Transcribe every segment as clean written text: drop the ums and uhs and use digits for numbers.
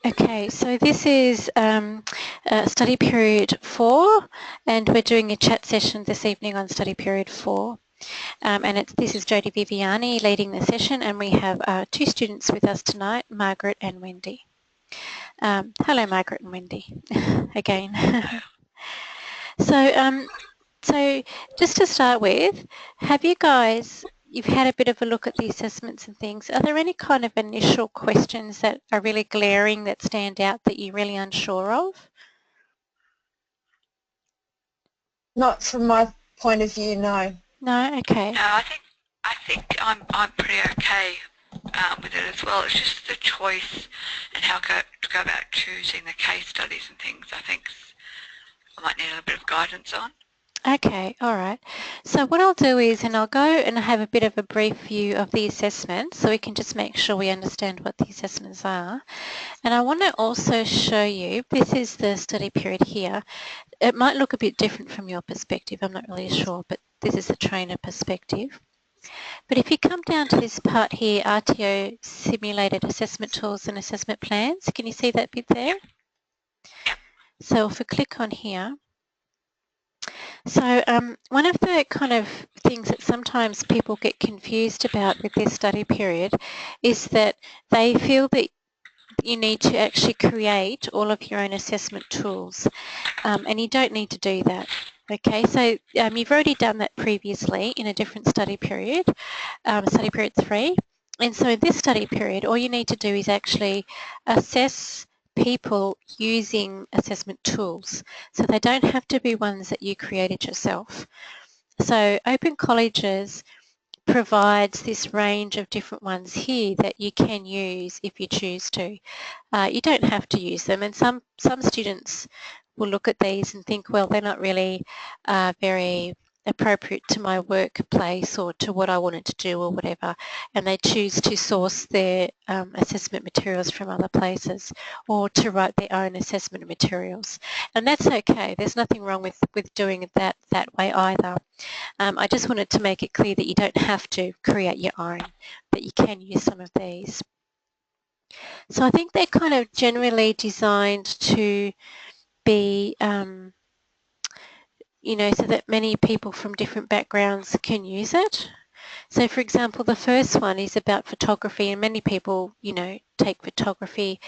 Okay, so this is study period 4, and we're doing a chat session this evening on study period 4. And this is Jodie Viviani leading the session, and we have 2 students with us tonight, Margaret and Wendy. Hello, Margaret and Wendy, again. So just to start with, have you guys, you've had a bit of a look at the assessments and things, are there any kind of initial questions that are really glaring that stand out that you're really unsure of? Not from my point of view, no. No? Okay. No, I think I'm pretty okay with it as well. It's just the choice and how to go about choosing the case studies and things. I think I might need a little bit of guidance on. Okay, all right. So what I'll do is, and I'll go and have a bit of a brief view of the assessment so we can just make sure we understand what the assessments are. And I want to also show you, this is the study period here. It might look a bit different from your perspective, I'm not really sure, but this is the trainer perspective. But if you come down to this part here, RTO simulated assessment tools and assessment plans, can you see that bit there? Yep. So if we click on here, so one of the kind of things that sometimes people get confused about with this study period is that they feel that you need to actually create all of your own assessment tools, and you don't need to do that. Okay, so you've already done that previously in a different study period, study period 3. And so in this study period, all you need to do is actually assess people using assessment tools. So they don't have to be ones that you created yourself. So Open Colleges provides this range of different ones here that you can use if you choose to. You don't have to use them, and some students will look at these and think, well, they're not really very appropriate to my workplace or to what I wanted to do or whatever, and they choose to source their assessment materials from other places or to write their own assessment materials. And that's okay. There's nothing wrong with doing it that way either. I just wanted to make it clear that you don't have to create your own, that you can use some of these. So I think they're kind of generally designed to be, you know, so that many people from different backgrounds can use it. So for example, the first one is about photography, and many people, you know, take photography.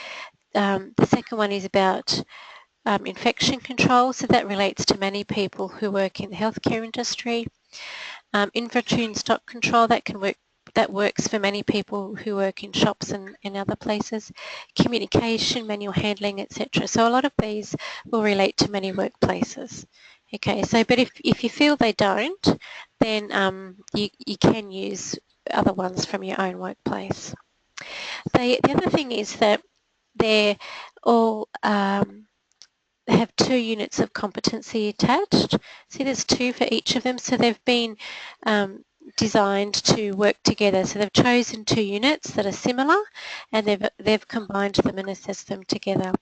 The second one is about infection control, so that relates to many people who work in the healthcare industry. Inventory and stock control, that works for many people who work in shops and other places. Communication, manual handling, etc. So a lot of these will relate to many workplaces. Okay, so but if you feel they don't, then you can use other ones from your own workplace. The other thing is that they're all have 2 units of competency attached. See, there's 2 for each of them, so they've been designed to work together. So they've chosen 2 units that are similar, and they've combined them and assessed them together.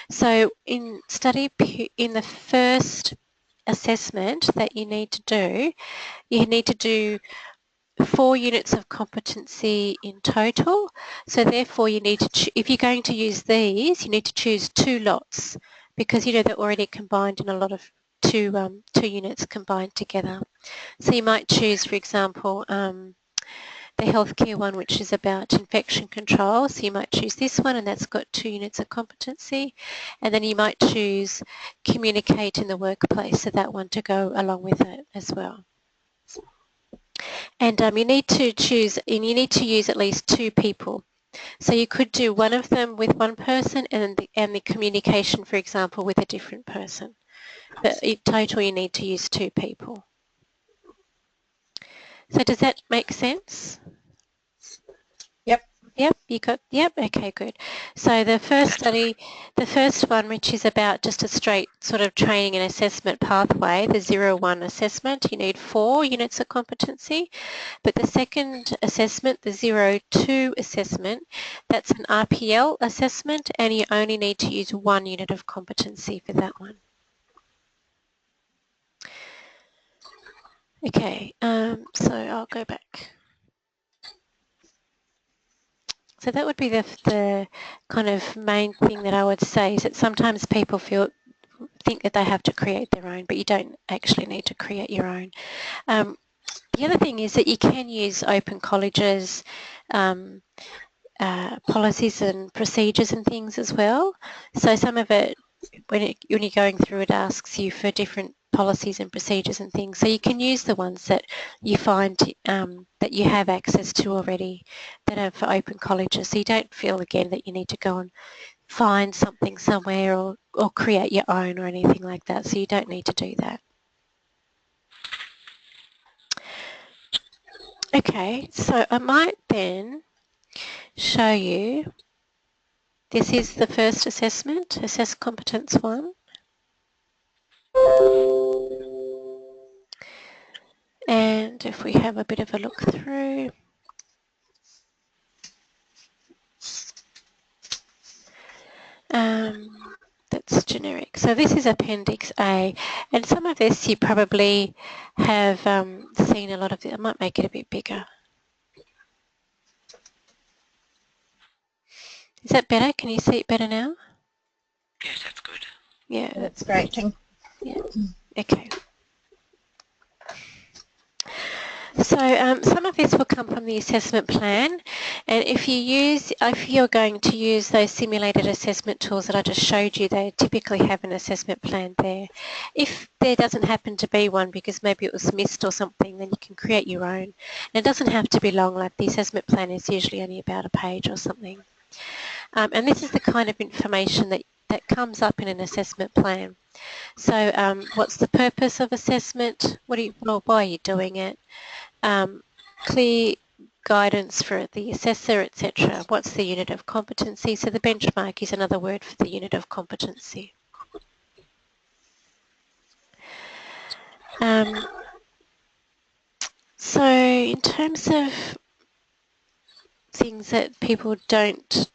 So in the first assessment that you need to do 4 units of competency in total. So therefore you need to, if you're going to use these, you need to choose 2 lots, because you know they're already combined in a lot of 2 units combined together. So you might choose, for example, the healthcare one, which is about infection control. So you might choose this one, and that's got 2 units of competency. And then you might choose communicate in the workplace, so that one to go along with it as well. And you need to choose, and you need to use at least 2 people. So you could do one of them with one person, and the communication, for example, with a different person. But in total, you need to use 2 people. So does that make sense? Yep. Yep, you got, yep, okay, good. So the first study, the first one, which is about just a straight sort of training and assessment pathway, the 0-1 assessment, you need 4 units of competency. But the second assessment, the 0-2 assessment, that's an RPL assessment, and you only need to use 1 unit of competency for that one. Okay, so I'll go back. So that would be the kind of main thing that I would say, is that sometimes people think that they have to create their own, but you don't actually need to create your own. The other thing is that you can use Open College's policies and procedures and things as well. So some of it, when you're going through, it asks you for different policies and procedures and things. So you can use the ones that you find that you have access to already that are for Open Colleges. So you don't feel again that you need to go and find something somewhere or create your own or anything like that. So you don't need to do that. Okay, so I might then show you, this is the first assessment, Assess Competence 1. And if we have a bit of a look through, that's generic. So this is Appendix A, and some of this you probably have seen a lot of it. I might make it a bit bigger. Is that better? Can you see it better now? Yes, that's good. Yeah. That's great. Thank you. Yeah. Okay. So some of this will come from the assessment plan, and if you're going to use those simulated assessment tools that I just showed you, they typically have an assessment plan there. If there doesn't happen to be one because maybe it was missed or something, then you can create your own. And it doesn't have to be long, like the assessment plan is usually only about a page or something. And this is the kind of information that comes up in an assessment plan. So what's the purpose of assessment? Why are you doing it? Clear guidance for the assessor, etc. What's the unit of competency? So the benchmark is another word for the unit of competency. So in terms of things that people don't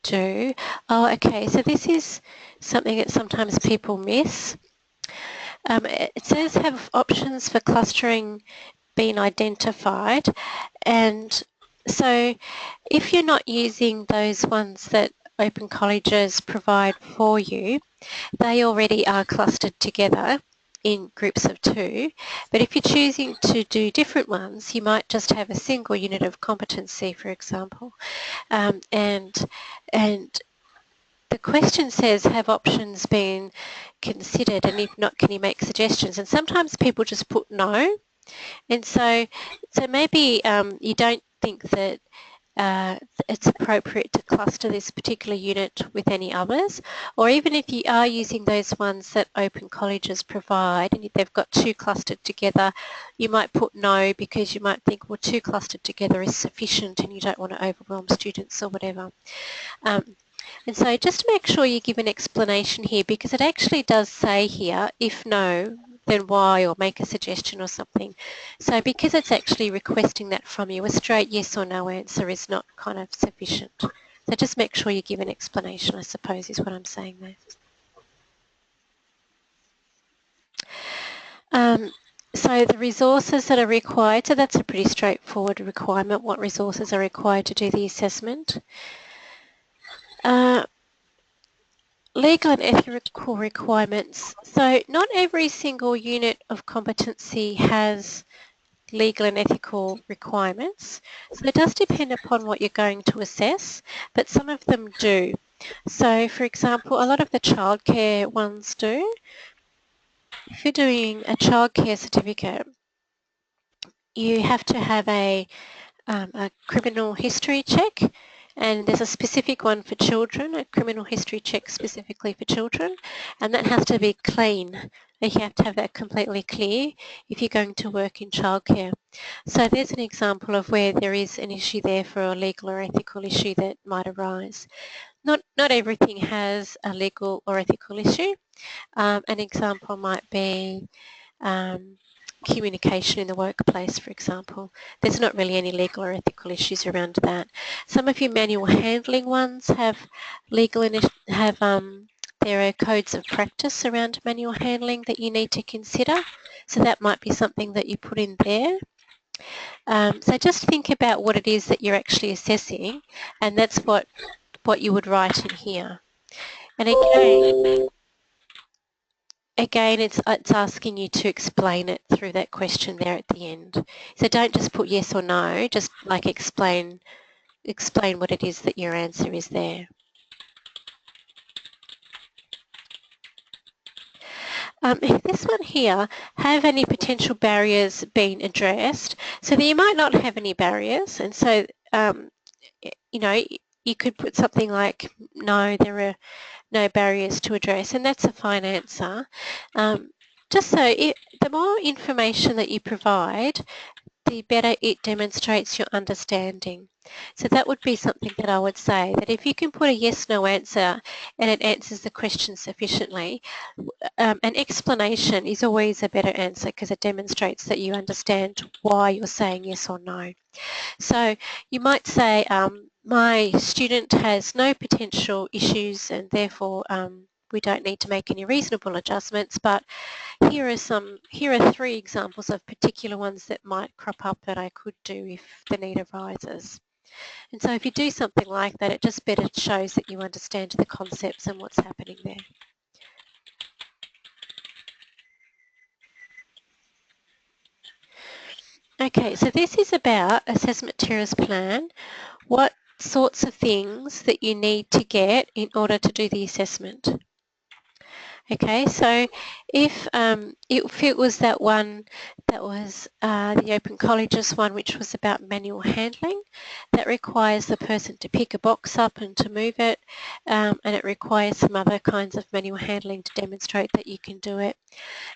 do, okay, so this is something that sometimes people miss. It says have options for clustering been identified, and so if you're not using those ones that Open Colleges provide for you, they already are clustered together in groups of 2, but if you're choosing to do different ones, you might just have a single unit of competency, for example, and the question says, have options been considered, and if not, can you make suggestions? And sometimes people just put no. And so maybe you don't think that it's appropriate to cluster this particular unit with any others, or even if you are using those ones that Open Colleges provide and they've got 2 clustered together, you might put no because you might think, well, 2 clustered together is sufficient and you don't want to overwhelm students or whatever. And so just to make sure you give an explanation here, because it actually does say here, if no, then why, or make a suggestion or something. So because it's actually requesting that from you, a straight yes or no answer is not kind of sufficient. So just make sure you give an explanation, I suppose, is what I'm saying there. So the resources that are required, so that's a pretty straightforward requirement, what resources are required to do the assessment. Legal and ethical requirements. So not every single unit of competency has legal and ethical requirements. So it does depend upon what you're going to assess, but some of them do. So for example, a lot of the childcare ones do. If you're doing a childcare certificate, you have to have a criminal history check, and there's a specific one for children, a criminal history check specifically for children, and that has to be clean. You have to have that completely clear if you're going to work in childcare. So there's an example of where there is an issue there for a legal or ethical issue that might arise. Not everything has a legal or ethical issue. An example might be communication in the workplace, for example. There's not really any legal or ethical issues around that. Some of your manual handling ones have there are codes of practice around manual handling that you need to consider. So that might be something that you put in there. So just think about what it is that you're actually assessing, and that's what you would write in here. And again, it's asking you to explain it through that question there at the end. So don't just put yes or no, just like explain what it is that your answer is there. This one here, have any potential barriers been addressed? So that you might not have any barriers, and so you know, you could put something like, no, there are no barriers to address, and that's a fine answer. Just so the more information that you provide, the better it demonstrates your understanding. So that would be something that I would say, that if you can put a yes/no answer and it answers the question sufficiently, an explanation is always a better answer because it demonstrates that you understand why you're saying yes or no. So you might say, my student has no potential issues and therefore we don't need to make any reasonable adjustments, but here are 3 examples of particular ones that might crop up that I could do if the need arises. And so if you do something like that, it just better shows that you understand the concepts and what's happening there. Okay, so this is about assessment materials plan. What sorts of things that you need to get in order to do the assessment. Okay, so if it was that one that was the Open Colleges one, which was about manual handling, that requires the person to pick a box up and to move it, and it requires some other kinds of manual handling to demonstrate that you can do it.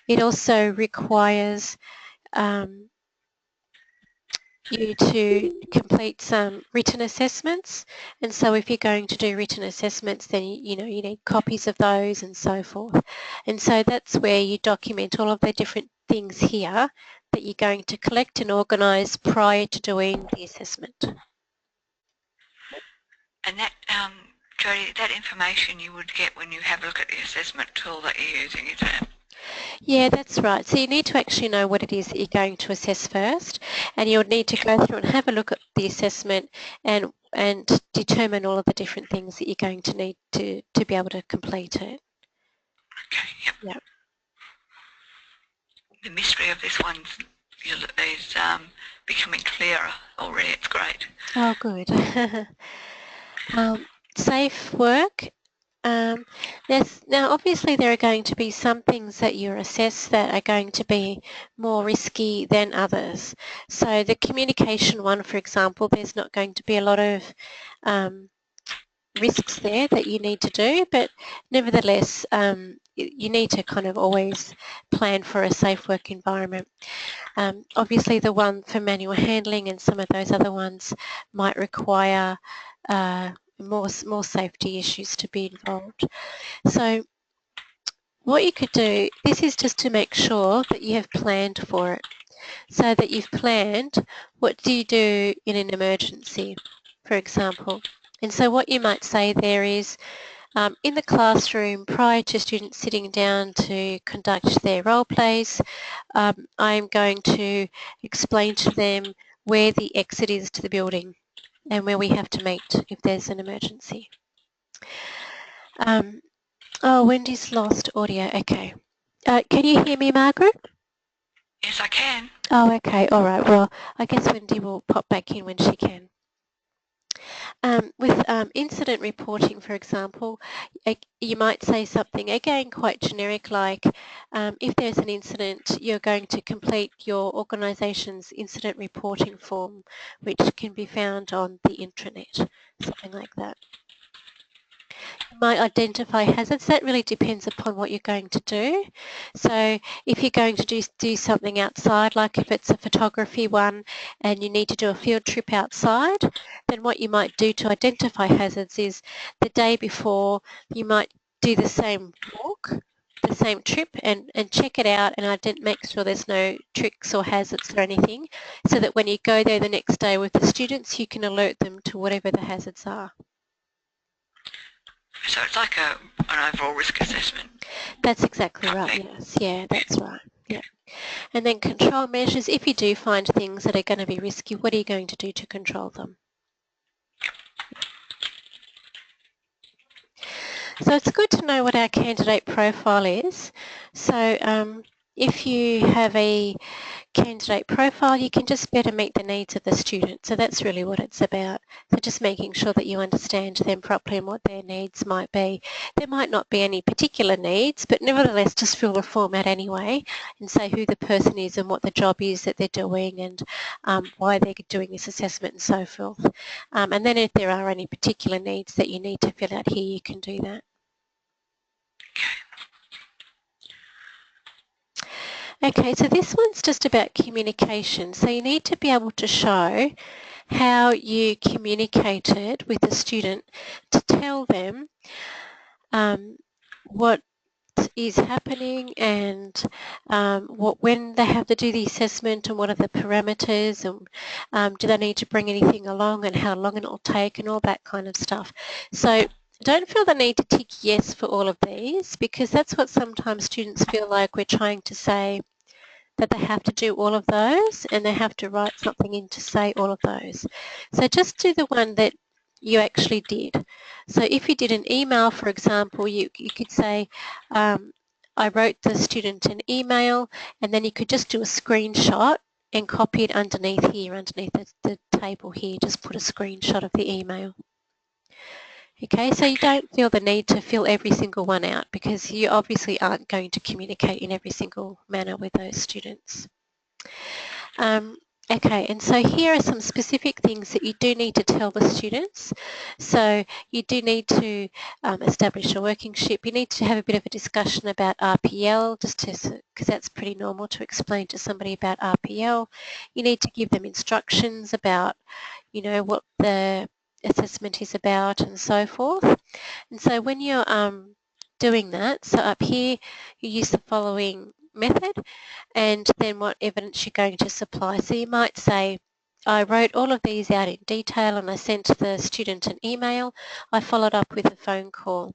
It also requires you to complete some written assessments, and so if you're going to do written assessments, then you need copies of those and so forth. And so that's where you document all of the different things here that you're going to collect and organise prior to doing the assessment. And that, Jodie, that information you would get when you have a look at the assessment tool that you're using, isn't it? Yeah, that's right. So you need to actually know what it is that you're going to assess first, and you'll need to go through and have a look at the assessment and determine all of the different things that you're going to need to be able to complete it. Okay, yep. Yep. The mystery of this one is becoming clearer already. It's great. Oh, good. Safe work. Now obviously there are going to be some things that you assess that are going to be more risky than others. So the communication one, for example, there's not going to be a lot of risks there that you need to do, but nevertheless you need to kind of always plan for a safe work environment. Obviously the one for manual handling and some of those other ones might require more safety issues to be involved. So what you could do, this is just to make sure that you have planned for it. So that you've planned, what do you do in an emergency, for example. And so what you might say there is, in the classroom, prior to students sitting down to conduct their role plays, I'm going to explain to them where the exit is to the building and where we have to meet if there's an emergency. Oh, Wendy's lost audio. Okay. Can you hear me, Margaret? Yes, I can. Oh, okay. All right. Well, I guess Wendy will pop back in when she can. With incident reporting, for example, you might say something, again, quite generic, like if there's an incident, you're going to complete your organisation's incident reporting form, which can be found on the intranet, something like that. You might identify hazards. That really depends upon what you're going to do. So if you're going to do something outside, like if it's a photography one and you need to do a field trip outside, then what you might do to identify hazards is the day before you might do the same walk, the same trip, and check it out and make sure there's no tricks or hazards or anything, so that when you go there the next day with the students, you can alert them to whatever the hazards are. So it's like an overall risk assessment. That's exactly right, yes. Yeah, that's right. Yeah. And then control measures, if you do find things that are going to be risky, what are you going to do to control them? So it's good to know what our candidate profile is. So if you have a candidate profile, you can just better meet the needs of the student. So that's really what it's about. So just making sure that you understand them properly and what their needs might be. There might not be any particular needs, but nevertheless just fill the form out anyway and say who the person is and what the job is that they're doing and why they're doing this assessment and so forth. And then if there are any particular needs that you need to fill out here, you can do that. Okay, so this one's just about communication. So you need to be able to show how you communicated with the student to tell them what is happening and when they have to do the assessment and what are the parameters and do they need to bring anything along and how long it will take and all that kind of stuff. So don't feel the need to tick yes for all of these, because that's what sometimes students feel like we're trying to say, that they have to do all of those and they have to write something in to say all of those. So just do the one that you actually did. So if you did an email, for example, you could say, I wrote the student an email, and then you could just do a screenshot and copy it underneath here, underneath the table here. Just put a screenshot of the email. Okay, so you don't feel the need to fill every single one out, because you obviously aren't going to communicate in every single manner with those students. Okay, and so here are some specific things that you do need to tell the students. So you do need to establish a working ship. You need to have a bit of a discussion about RPL, just because that's pretty normal to explain to somebody about RPL. You need to give them instructions about, you know, what the assessment is about and so forth. And so when you're doing that, so up here you use the following method and then what evidence you're going to supply. So you might say, I wrote all of these out in detail and I sent the student an email. I followed up with a phone call.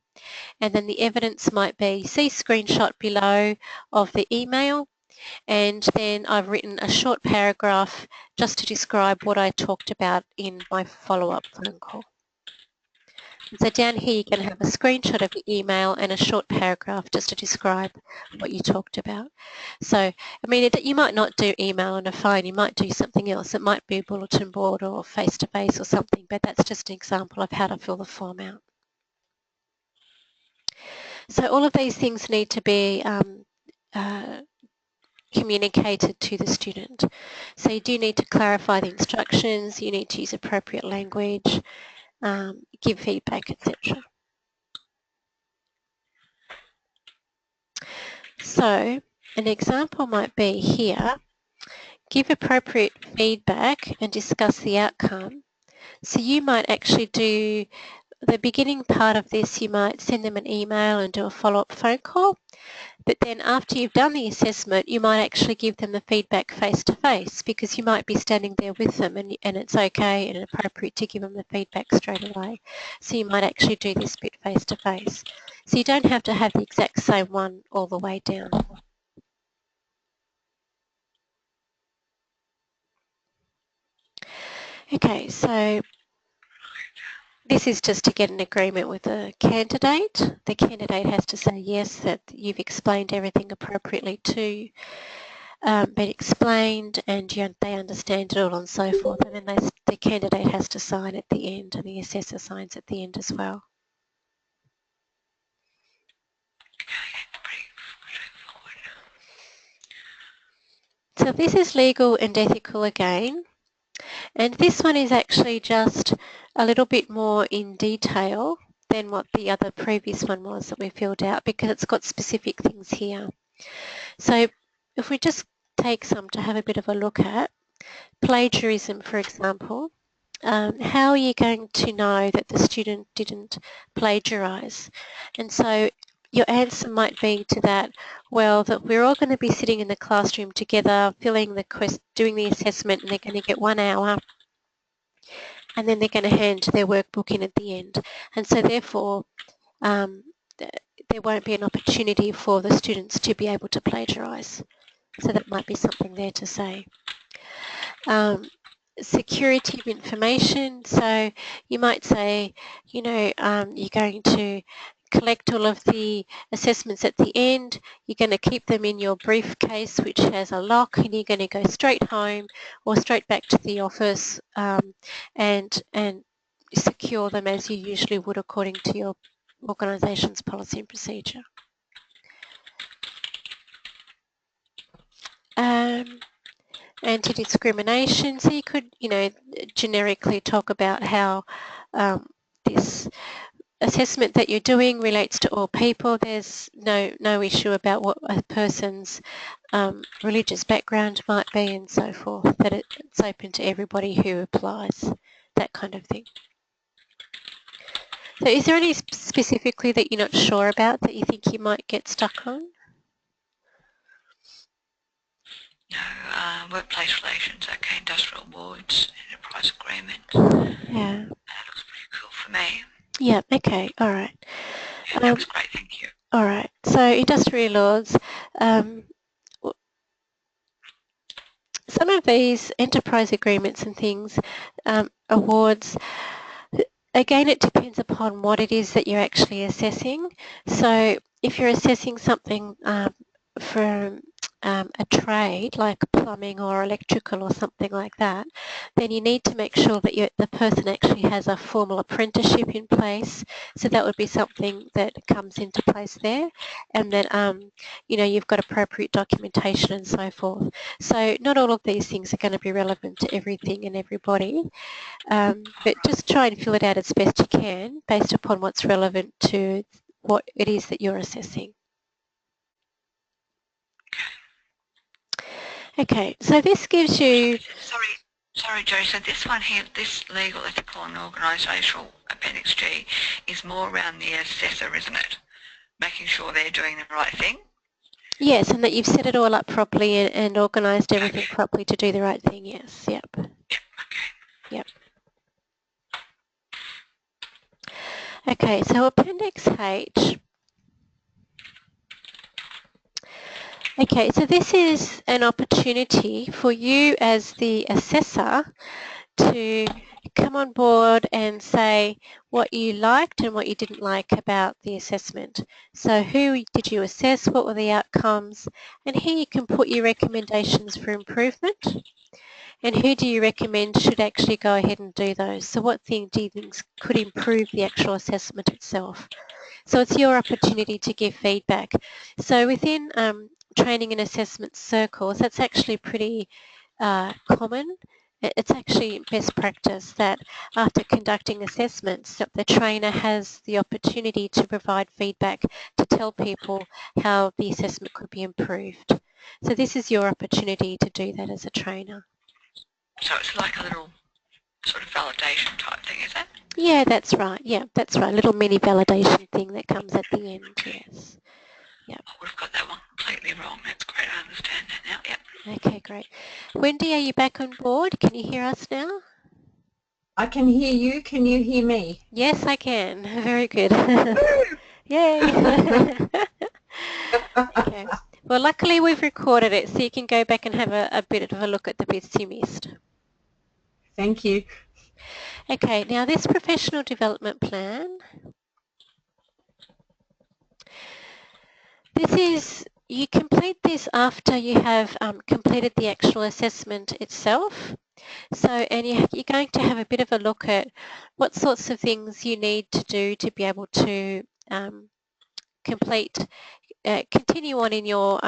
And then the evidence might be, see screenshot below of the email, and then I've written a short paragraph just to describe what I talked about in my follow-up phone call. So down here you can have a screenshot of the email and a short paragraph just to describe what you talked about. So, I mean, you might not do email on a phone, you might do something else. It might be a bulletin board or face-to-face or something, but that's just an example of how to fill the form out. So all of these things need to be communicated to the student. So you do need to clarify the instructions, you need to use appropriate language, give feedback, etc. So an example might be here, give appropriate feedback and discuss the outcome. So you might actually do the beginning part of this, you might send them an email and do a follow-up phone call. But then after you've done the assessment, you might actually give them the feedback face-to-face, because you might be standing there with them and it's okay and appropriate to give them the feedback straight away. So you might actually do this bit face-to-face. So you don't have to have the exact same one all the way down. Okay, so this is just to get an agreement with the candidate. The candidate has to say yes, that you've explained everything appropriately to been explained and they understand it all and so forth, and then the candidate has to sign at the end and the assessor signs at the end as well. So this is legal and ethical again, and this one is actually just a little bit more in detail than what the other previous one was that we filled out, because it's got specific things here. So if we just take some to have a bit of a look at, plagiarism, for example, how are you going to know that the student didn't plagiarise? And so your answer might be to that, well, that we're all going to be sitting in the classroom together, doing the assessment, and they're going to get 1 hour, and then they're going to hand their workbook in at the end. And so therefore, there won't be an opportunity for the students to be able to plagiarise. So that might be something there to say. Security of information. So you might say, you know, you're going to collect all of the assessments at the end. You're going to keep them in your briefcase, which has a lock, and you're going to go straight home or straight back to the office and secure them as you usually would according to your organisation's policy and procedure. Anti-discrimination. So you could, you know, generically talk about how this assessment that you're doing relates to all people. There's no issue about what a person's religious background might be and so forth, that it's open to everybody who applies, that kind of thing. So is there any specifically that you're not sure about that you think you might get stuck on? No, workplace relations, okay, industrial awards, enterprise agreement. Yeah. That looks pretty cool for me. Yeah, okay, all right. Yeah, that was great, thank you. All right, so industrial laws, some of these enterprise agreements and things, awards, again, it depends upon what it is that you're actually assessing. So if you're assessing something from a trade like plumbing or electrical or something like that, then you need to make sure that the person actually has a formal apprenticeship in place. So that would be something that comes into place there, and that you know, you've got appropriate documentation and so forth. So not all of these things are going to be relevant to everything and everybody, but just try and fill it out as best you can based upon what's relevant to what it is that you're assessing. Okay, so this gives you... Sorry, Joe, so this one here, this legal, ethical and organisational Appendix G is more around the assessor, isn't it? Making sure they're doing the right thing? Yes, and that you've set it all up properly and organised everything properly to do the right thing, yes, yep. Yep, okay. Yep. Okay, so Appendix H. Okay, so this is an opportunity for you as the assessor to come on board and say what you liked and what you didn't like about the assessment. So who did you assess, what were the outcomes, and here you can put your recommendations for improvement, and who do you recommend should actually go ahead and do those. So what thing do you think could improve the actual assessment itself? So it's your opportunity to give feedback. So within training and assessment circles, that's actually pretty common. It's actually best practice that after conducting assessments, that the trainer has the opportunity to provide feedback to tell people how the assessment could be improved. So this is your opportunity to do that as a trainer. So it's like a little sort of validation type thing, is it? Yeah, that's right. Yeah, that's right. A little mini validation thing that comes at the end, yes. Yep. Oh, we've got that one completely wrong. That's great. I understand that now. Yep. Okay, great. Wendy, are you back on board? Can you hear us now? I can hear you. Can you hear me? Yes, I can. Very good. Yay. Okay. Well, luckily we've recorded it, so you can go back and have a bit of a look at the bits you missed. Thank you. Okay, now this professional development plan, this is, you complete this after you have completed the actual assessment itself. So, and you're going to have a bit of a look at what sorts of things you need to do to be able to continue on in your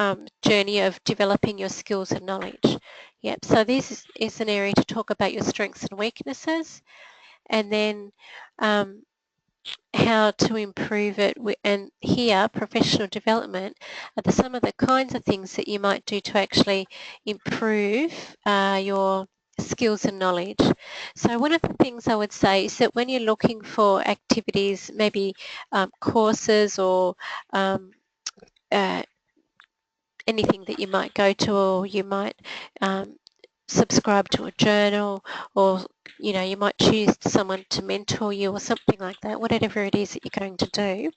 journey of developing your skills and knowledge. Yep, so this is an area to talk about your strengths and weaknesses, and then how to improve it. And here, professional development are some of the kinds of things that you might do to actually improve your skills and knowledge. So one of the things I would say is that when you're looking for activities, maybe courses or anything that you might go to, or you might subscribe to a journal, or you know, you might choose someone to mentor you or something like that, whatever it is that you're going to do,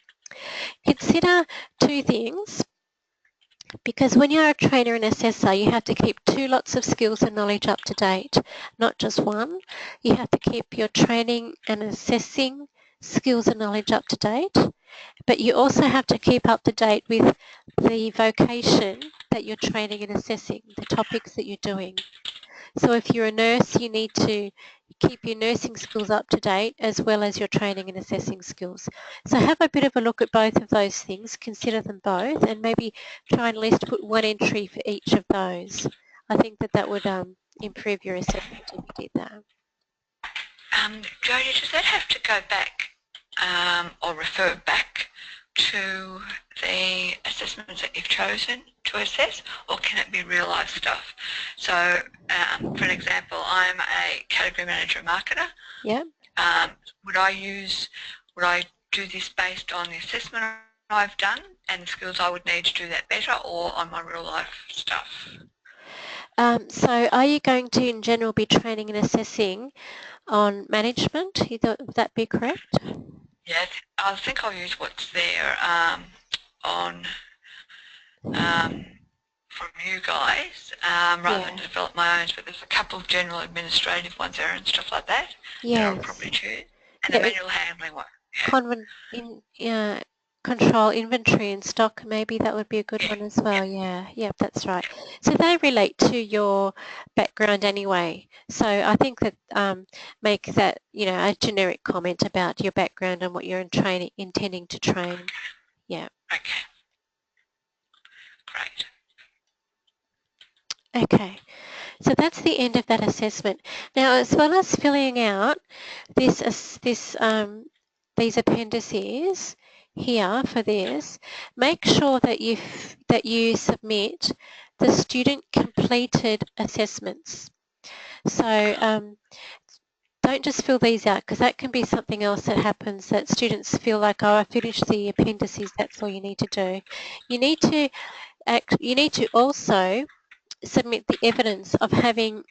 consider two things. Because when you're a trainer and assessor, you have to keep 2 lots of skills and knowledge up to date, not just one. You have to keep your training and assessing skills and knowledge up to date, but you also have to keep up to date with the vocation that you're training and assessing, the topics that you're doing. So if you're a nurse, you need to keep your nursing skills up to date as well as your training and assessing skills. So have a bit of a look at both of those things, consider them both, and maybe try and at least put one entry for each of those. I think that would improve your assessment if you did that. Jodie, does that have to go back or refer back to the assessments that you've chosen to assess, or can it be real life stuff? So, for an example, I'm a category manager marketer. Yeah. Would I do this based on the assessment I've done and the skills I would need to do that better, or on my real life stuff? So are you going to, in general, be training and assessing on management? Would that be correct? Yeah, I think I'll use what's there on from you guys rather than develop my own, but there's a couple of general administrative ones there and stuff like that that I'll probably choose. And the manual handling one. Control inventory and stock, maybe that would be a good one as well. Yeah, that's right. So they relate to your background anyway. So I think that make that, a generic comment about your background and what you're intending to train. Yeah. Okay. Great. Okay. So that's the end of that assessment. Now, as well as filling out these appendices here for this, make sure that you submit the student completed assessments. So don't just fill these out, because that can be something else that happens, that students feel like, oh, I finished the appendices, that's all you need to do. You need to also submit the evidence of having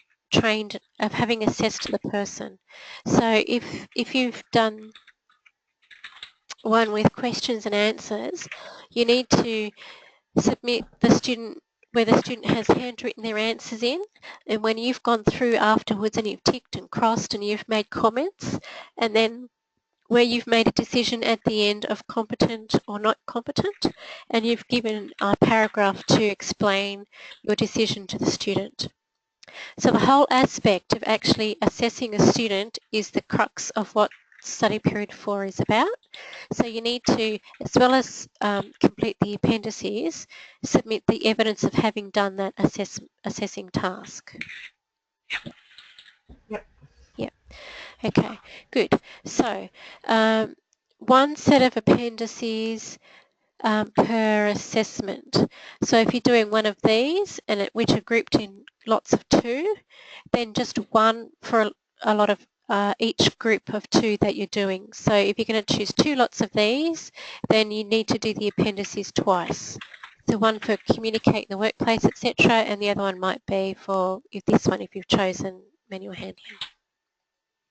assessed the person. So if you've done one with questions and answers, you need to submit where the student has handwritten their answers in, and when you've gone through afterwards and you've ticked and crossed and you've made comments, and then where you've made a decision at the end of competent or not competent, and you've given a paragraph to explain your decision to the student. So the whole aspect of actually assessing a student is the crux of what study period 4 is about. So you need to, as well as complete the appendices, submit the evidence of having done that assessing task. Yep. Okay, good. So one set of appendices per assessment. So if you're doing one of these, which are grouped in lots of 2, then just one for a lot of each group of 2 that you're doing. So if you're going to choose 2 lots of these, then you need to do the appendices twice. So one for communicate in the workplace, etc., and the other one might be for if you've chosen manual handling.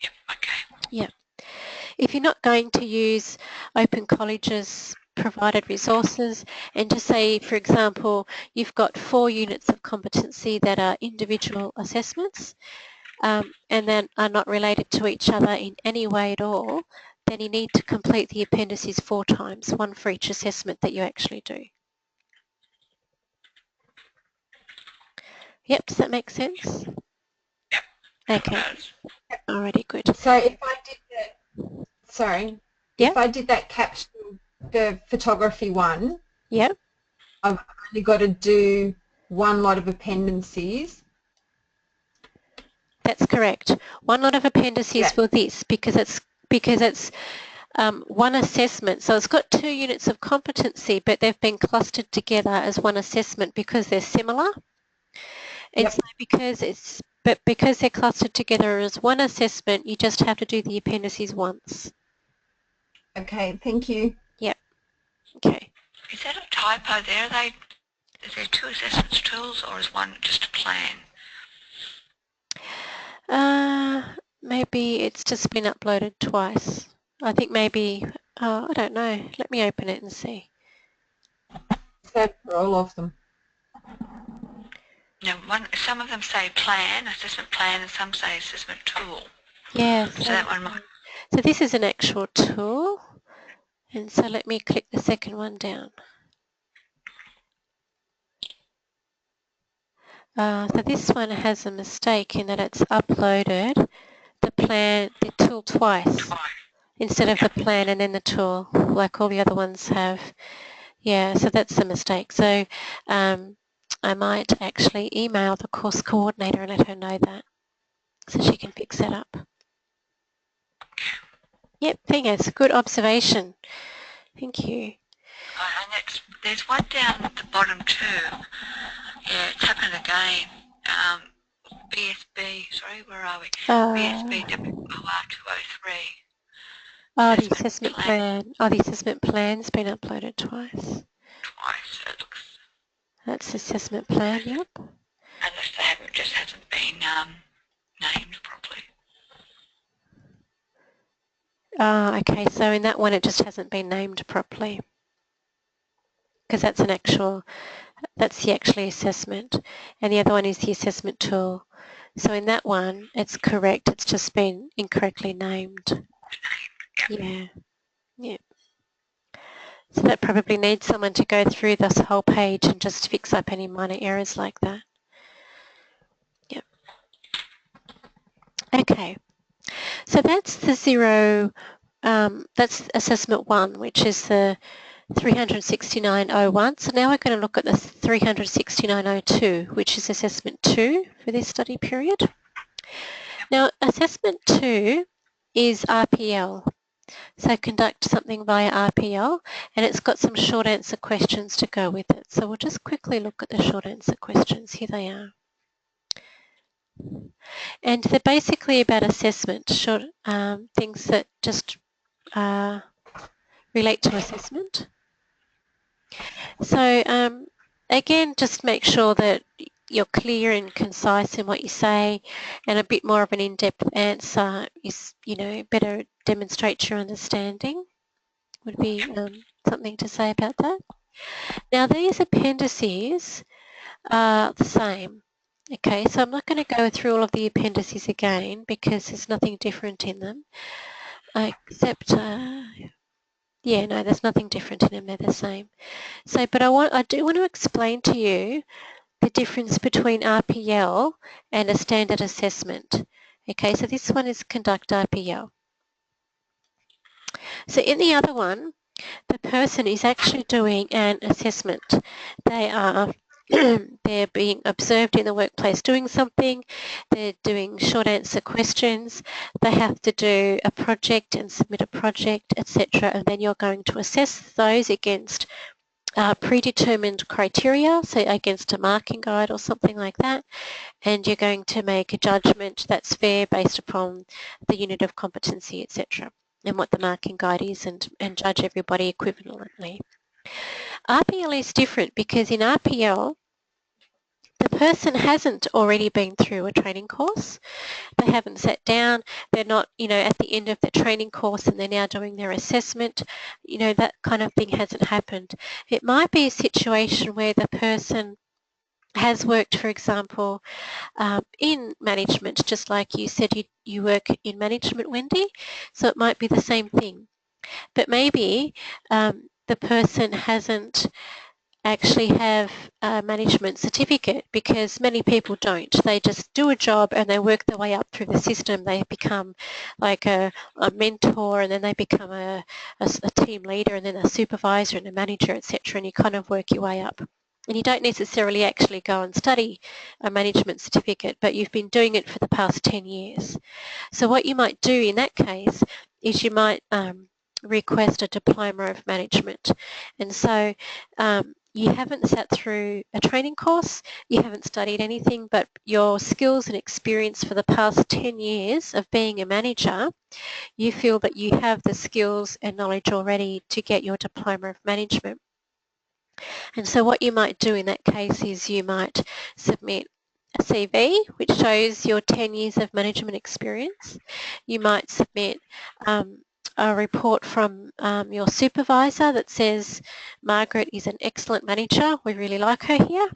Yep. Okay. Yep. If you're not going to use Open College's provided resources, and to say, for example, you've got 4 units of competency that are individual assessments and then are not related to each other in any way at all, then you need to complete the appendices 4 times, one for each assessment that you actually do. Yep, does that make sense? Yep. Okay. Alrighty, good. So if I did that, sorry, if I did that caption, the photography one, yep, I've only got to do 1 lot of appendices. That's correct. 1 lot of appendices for this, because it's one assessment. So it's got 2 units of competency, but they've been clustered together as one assessment because they're similar. And so because they're clustered together as one assessment, you just have to do the appendices once. Okay, thank you. Yep. Okay. Is that a typo there? Is there 2 assessment tools, or is one just a plan? Maybe it's just been uploaded twice. I think maybe, I don't know. Let me open it and see. So for all of them. some of them say plan, assessment plan, and some say assessment tool. Yeah, So that one might. So this is an actual tool, and so let me click the second one down. So this one has a mistake in that it's uploaded the tool twice instead of the plan and then the tool, like all the other ones have. Yeah, so that's a mistake. So I might actually email the course coordinator and let her know that so she can fix that up. Yep, there you go. It's a good observation. Thank you. And there's one down at the bottom too. Yeah, it's happened again. BSB, sorry, where are we? BSB WOR203. Oh, the assessment plan. Oh, the assessment plan's been uploaded twice. Twice, it looks. That's the assessment plan, yep. Unless they just hasn't been named properly. Okay, so in that one it just hasn't been named properly because that's the actual assessment, and the other one is the assessment tool. So in that one, it's correct. It's just been incorrectly named. Yeah. Yeah. So that probably needs someone to go through this whole page and just fix up any minor errors like that. Yep. Okay. So that's the that's assessment 1, which is the 369.01. So now we're going to look at the 369.02, which is assessment 2 for this study period. Now, assessment 2 is RPL. So conduct something via RPL, and it's got some short answer questions to go with it. So we'll just quickly look at the short answer questions. Here they are. And they're basically about assessment, short things that just relate to assessment. So again, just make sure that you're clear and concise in what you say, and a bit more of an in-depth answer is, better demonstrates your understanding. Would be something to say about that. Now these appendices are the same. Okay, so I'm not going to go through all of the appendices again because there's nothing different in them, except, there's nothing different in them, they're the same. So, but I do want to explain to you the difference between RPL and a standard assessment. Okay, so this one is conduct RPL. So in the other one, the person is actually doing an assessment. They're being observed in the workplace doing something, they're doing short answer questions, they have to do a project and submit a project, etc. And then you're going to assess those against predetermined criteria, so against a marking guide or something like that, and you're going to make a judgment that's fair based upon the unit of competency, etc., and what the marking guide is, and judge everybody equivalently. RPL is different because in RPL, the person hasn't already been through a training course. They haven't sat down. They're not, at the end of the training course and they're now doing their assessment. That kind of thing hasn't happened. It might be a situation where the person has worked, for example, in management, just like you said you work in management, Wendy. So it might be the same thing. But maybe the person hasn't actually have a management certificate, because many people don't. They just do a job and they work their way up through the system. They become like a mentor, and then they become a team leader, and then a supervisor and a manager, etc. And you kind of work your way up. And you don't necessarily actually go and study a management certificate, but you've been doing it for the past 10 years. So what you might do in that case is you might request a diploma of management. And so you haven't sat through a training course, you haven't studied anything, but your skills and experience for the past 10 years of being a manager, you feel that you have the skills and knowledge already to get your diploma of management. And so what you might do in that case is you might submit a CV which shows your 10 years of management experience. You might submit a report from your supervisor that says, Margaret is an excellent manager, we really like her here.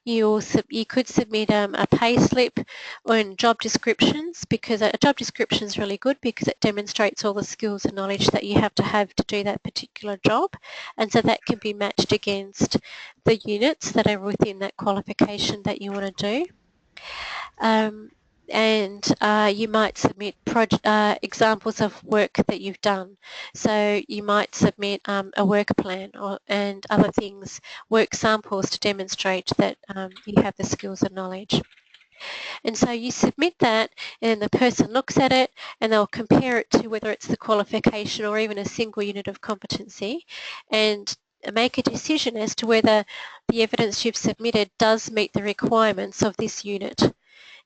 You could submit a pay slip or job descriptions, because a job description is really good because it demonstrates all the skills and knowledge that you have to do that particular job, and so that can be matched against the units that are within that qualification that you want to do. And you might submit examples of work that you've done. So you might submit a work plan and other things, work samples to demonstrate that you have the skills and knowledge. And so you submit that, and the person looks at it and they'll compare it to whether it's the qualification or even a single unit of competency, and make a decision as to whether the evidence you've submitted does meet the requirements of this unit.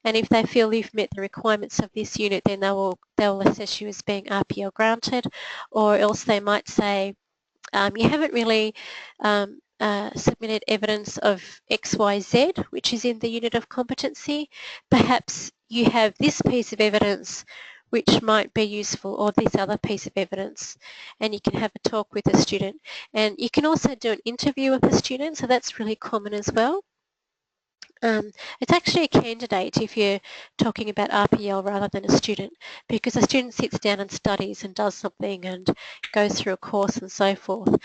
And if they feel you've met the requirements of this unit, then they'll assess you as being RPL granted, or else they might say, you haven't really submitted evidence of XYZ, which is in the unit of competency. Perhaps you have this piece of evidence which might be useful, or this other piece of evidence, and you can have a talk with the student. And you can also do an interview with the student, so that's really common as well. It's actually a candidate if you're talking about RPL rather than a student, because a student sits down and studies and does something and goes through a course and so forth,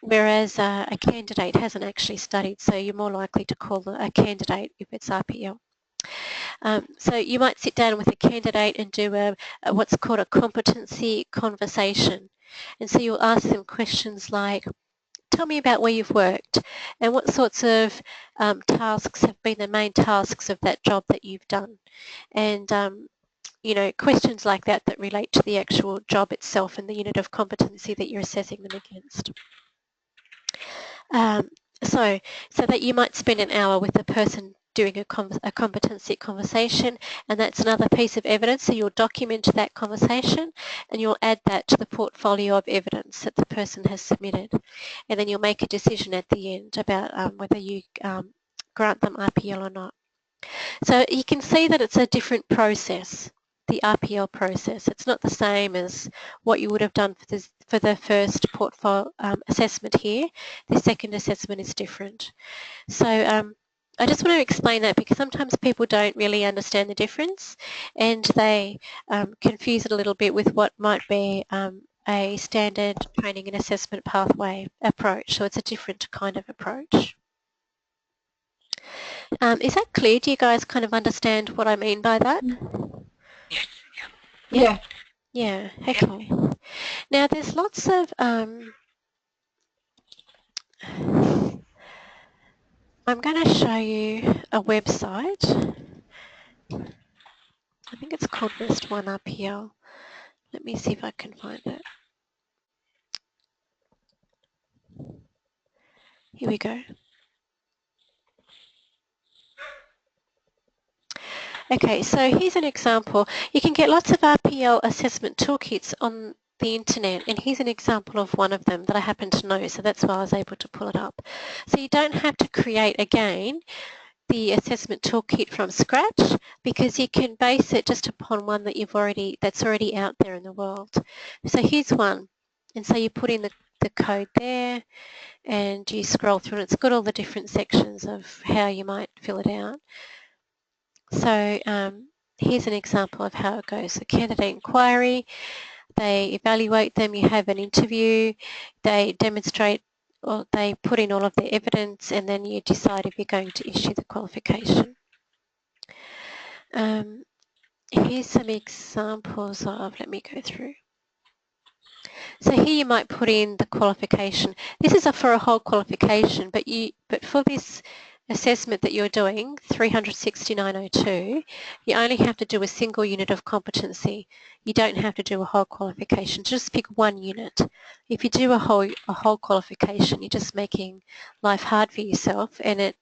whereas a candidate hasn't actually studied, so you're more likely to call a candidate if it's RPL. So you might sit down with a candidate and do what's called a competency conversation, and so you'll ask them questions like, tell me about where you've worked and what sorts of tasks have been the main tasks of that job that you've done. And, you know, questions like that that relate to the actual job itself and the unit of competency that you're assessing them against. So that you might spend an hour with the person doing a competency conversation, and that's another piece of evidence. So you'll document that conversation and you'll add that to the portfolio of evidence that the person has submitted, and then you'll make a decision at the end about whether you grant them RPL or not. So you can see that it's a different process, the RPL process. It's not the same as what you would have done for the first portfolio assessment here. The second assessment is different. So I just want to explain that because sometimes people don't really understand the difference, and they confuse it a little bit with what might be a standard training and assessment pathway approach. So it's a different kind of approach. Is that clear? Do you guys kind of understand what I mean by that? Yes. Yeah. Yeah. Okay. Now there's lots of I'm going to show you a website. I think it's called List 1 RPL. Let me see if I can find it. Here we go. Okay, so here's an example. You can get lots of RPL assessment toolkits on the internet, and here's an example of one of them that I happen to know, so that's why I was able to pull it up. So you don't have to create again the assessment toolkit from scratch, because you can base it just upon one that that's already out there in the world. So here's one, and so you put in the code there and you scroll through, and it's got all the different sections of how you might fill it out. So here's an example of how it goes. So candidate inquiry, they evaluate them, you have an interview, they demonstrate, or they put in all of their evidence, and then you decide if you're going to issue the qualification. Here's some examples of, let me go through. So here you might put in the qualification. This is for a whole qualification, but for this assessment that you're doing, 369.02, you only have to do a single unit of competency. You don't have to do a whole qualification. Just pick one unit. If you do a whole qualification, you're just making life hard for yourself, and it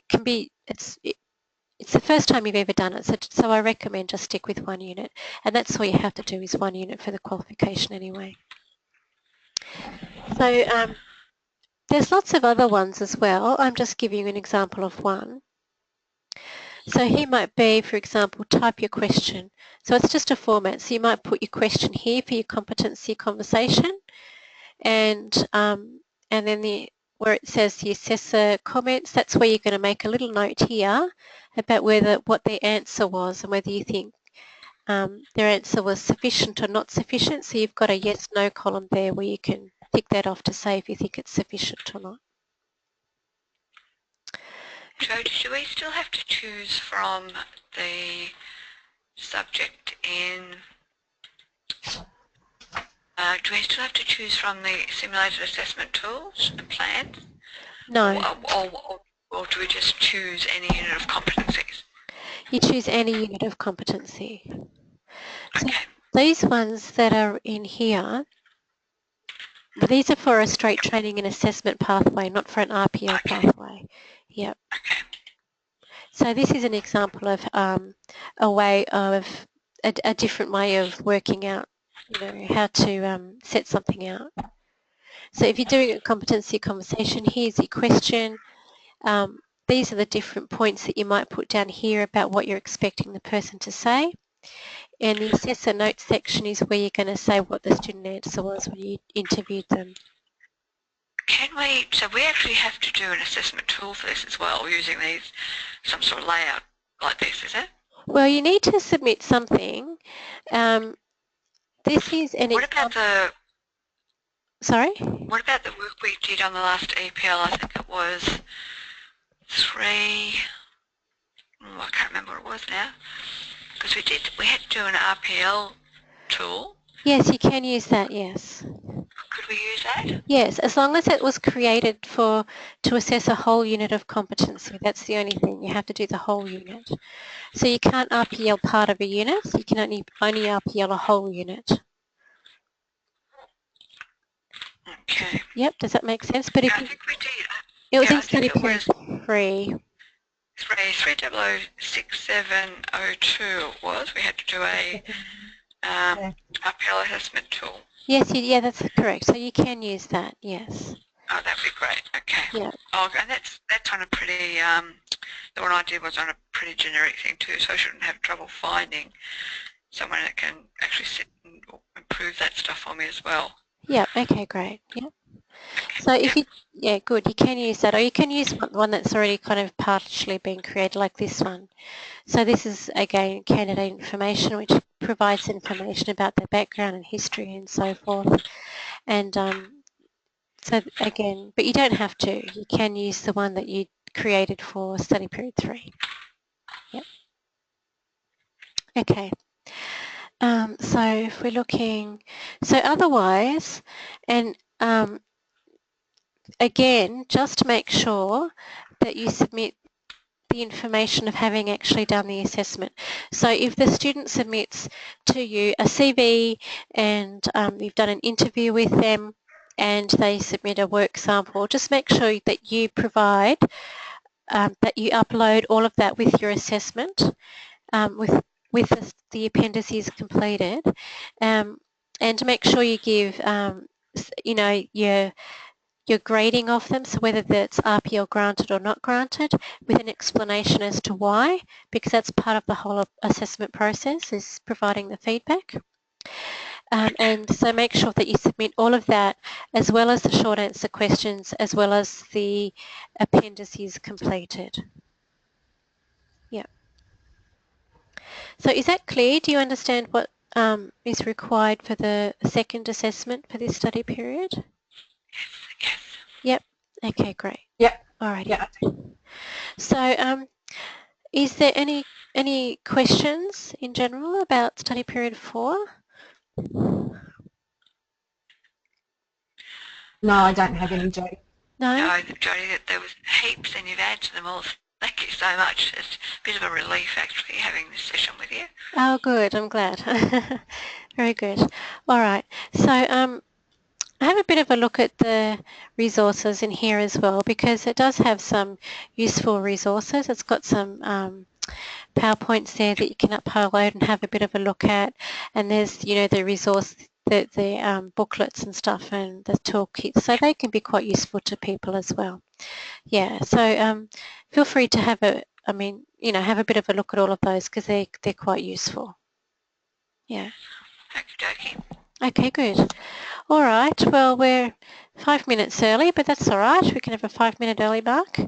can be, it's the first time you've ever done it, so I recommend just stick with one unit, and that's all you have to do is one unit for the qualification anyway. So there's lots of other ones as well. I'm just giving you an example of one. So here might be, for example, type your question. So it's just a format. So you might put your question here for your competency conversation, and then where it says the assessor comments, that's where you're going to make a little note here about what their answer was and whether you think their answer was sufficient or not sufficient. So you've got a yes/no column there where you can tick that off to say if you think it's sufficient or not. Joe, do we still have to choose from the subject in, do we still have to choose from the simulated assessment tools and plans? No. Or do we just choose any unit of competencies? You choose any unit of competency. So okay. These ones that are in here, these are for a straight training and assessment pathway, not for an RPL pathway. Yep. Okay. So this is an example of a way of a different way of working out, how to set something out. So if you're doing a competency conversation, here's your question. These are the different points that you might put down here about what you're expecting the person to say. And the assessor notes section is where you're going to say what the student answer was when you interviewed them. So we actually have to do an assessment tool for this as well, using some sort of layout like this, is it? Well, you need to submit something. This is an What about the... Sorry? What about the work we did on the last EPL? I think it was 3... I can't remember what it was now. Because we had to do an RPL tool. Yes, you can use that, yes. Could we use that? Yes, as long as it was created to assess a whole unit of competency. That's the only thing. You have to do the whole unit. So you can't RPL part of a unit. You can only RPL a whole unit. Okay. Yep, does that make sense? But if I think we did. It was in study period 3. 3006702 it was. We had to do a RPL assessment tool. Yes, yeah, that's correct. So you can use that, yes. Oh, that'd be great. Okay. Yeah. Oh, and that's on a pretty, the one I did was on a pretty generic thing too, so I shouldn't have trouble finding someone that can actually sit and improve that stuff for me as well. Yeah, okay, great. Yeah. Okay. So if good, you can use that, or you can use one that's already kind of partially been created, like this one. So this is, again, candidate information, which provides information about their background and history and so forth. And so again, but you don't have to. You can use the one that you created for study period 3. Yep. Okay. So if we're looking, so otherwise, and again, just make sure that you submit the information of having actually done the assessment. So if the student submits to you a CV and you've done an interview with them and they submit a work sample, just make sure that you provide, that you upload all of that with your assessment, with the appendices completed, and to make sure you give, your grading of them, so whether that's RPL granted or not granted, with an explanation as to why, because that's part of the whole assessment process, is providing the feedback. And so make sure that you submit all of that, as well as the short answer questions, as well as the appendices completed. Yeah. So is that clear? Do you understand what is required for the second assessment for this study period? Yes. Yep. Okay, great. Yep. Alrighty. Yeah. So is there any questions in general about study period 4? No, I don't have any, Jodie. No? No, Jodie, there was heaps and you've answered them all. Thank you so much. It's a bit of a relief actually having this session with you. Oh, good. I'm glad. Very good. All right. So I have a bit of a look at the resources in here as well, because it does have some useful resources. It's got some PowerPoints there that you can upload and have a bit of a look at, and there's the resource, the booklets and stuff, and the toolkits, so they can be quite useful to people as well. Yeah, so feel free to have have a bit of a look at all of those, because they're quite useful. Yeah. Okie dokie. Okay, good. All right, well, we're 5 minutes early, but that's all right. We can have a 5-minute early mark.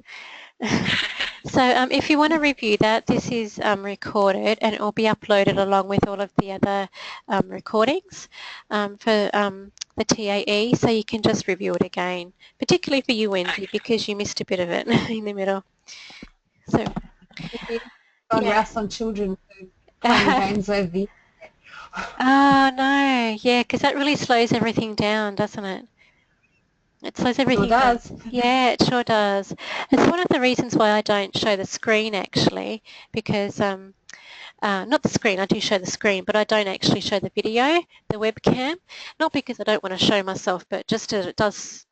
So if you want to review that, this is recorded and it will be uploaded along with all of the other recordings for the TAE, so you can just review it again, particularly for you, Wendy, because you missed a bit of it in the middle. So, on Rouse on Children playing games over the Oh, no. Yeah, because that really slows everything down, doesn't it? It slows everything down. does. Yeah, it sure does. It's one of the reasons why I don't show the screen, actually, because not the screen, I do show the screen, but I don't actually show the video, the webcam, not because I don't want to show myself, but just as it does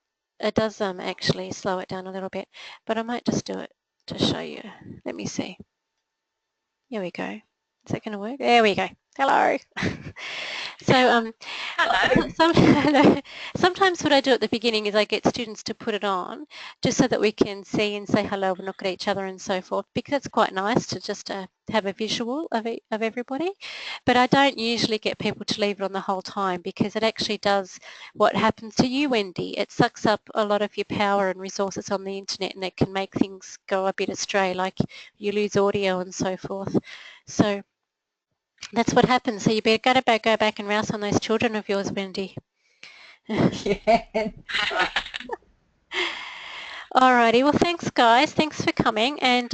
actually slow it down a little bit. But I might just do it to show you. Let me see. Here we go. Is that going to work? There we go. Hello. So Hello. sometimes what I do at the beginning is I get students to put it on just so that we can see and say hello and look at each other and so forth, because it's quite nice to just have a visual of everybody. But I don't usually get people to leave it on the whole time, because it actually does what happens to you, Wendy. It sucks up a lot of your power and resources on the internet, and it can make things go a bit astray, like you lose audio and so forth. So that's what happens. So you better go back and rouse on those children of yours, Wendy. Yeah. Alrighty. Well, thanks, guys. Thanks for coming, and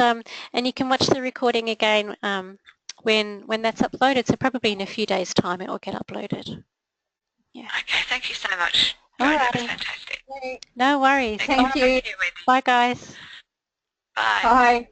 you can watch the recording again when that's uploaded. So probably in a few days' time it will get uploaded. Yeah. Okay. Thank you so much. Alrighty. That was fantastic. No worries. Thank you. Wendy. Bye, guys. Bye. Bye.